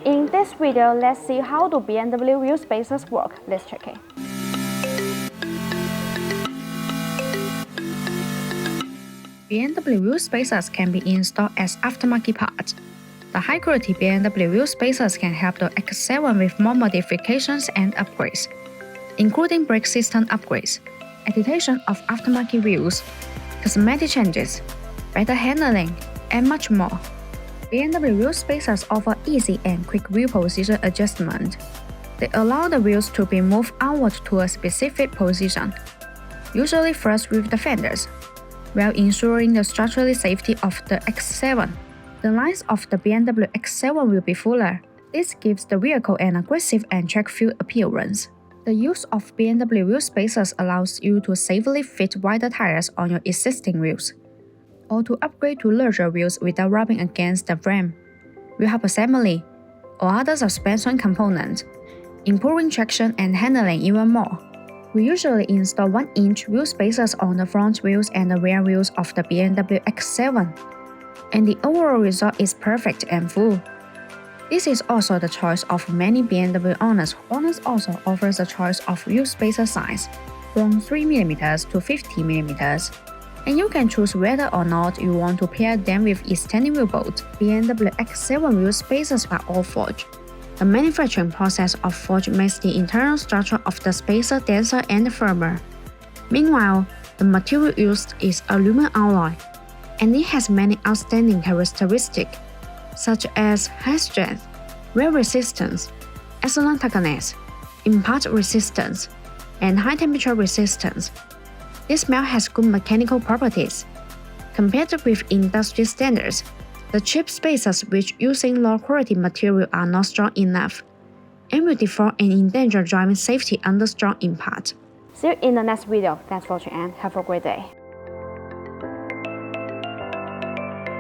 In this video, let's see how do BMW wheel spacers work. Let's check it. BMW wheel spacers can be installed as aftermarket parts. The high-quality BMW wheel spacers can help the X7 with more modifications and upgrades, including brake system upgrades, adaptation of aftermarket wheels, cosmetic changes, better handling, and much more. BMW wheel spacers offer easy and quick wheel position adjustment. They allow the wheels to be moved outward to a specific position, usually flush with the fenders, while ensuring the structural safety of the X7. The lines of the BMW X7 will be fuller. This gives the vehicle an aggressive and track-feel appearance. The use of BMW wheel spacers allows you to safely fit wider tires on your existing wheels, or to upgrade to larger wheels without rubbing against the frame, wheel assembly, or other suspension components, improving traction and handling even more. We usually install 1-inch wheel spacers on the front wheels and the rear wheels of the BMW X7, and the overall result is perfect and full. This is also the choice of many BMW owners. BONOSS also offers a choice of wheel spacer size, from 3mm to 50mm, and you can choose whether or not you want to pair them with extending wheel bolts. BMW X7 wheel spacers are all forged. The manufacturing process of forge makes the internal structure of the spacer denser and firmer. Meanwhile, the material used is aluminum alloy, and it has many outstanding characteristics, such as high strength, wear resistance, excellent toughness, impact resistance, and high temperature resistance. This melt has good mechanical properties. Compared with industry standards, the cheap spacers which using low-quality material are not strong enough, and will default and endanger driving safety under strong impact. See you in the next video. Thanks for watching and have a great day.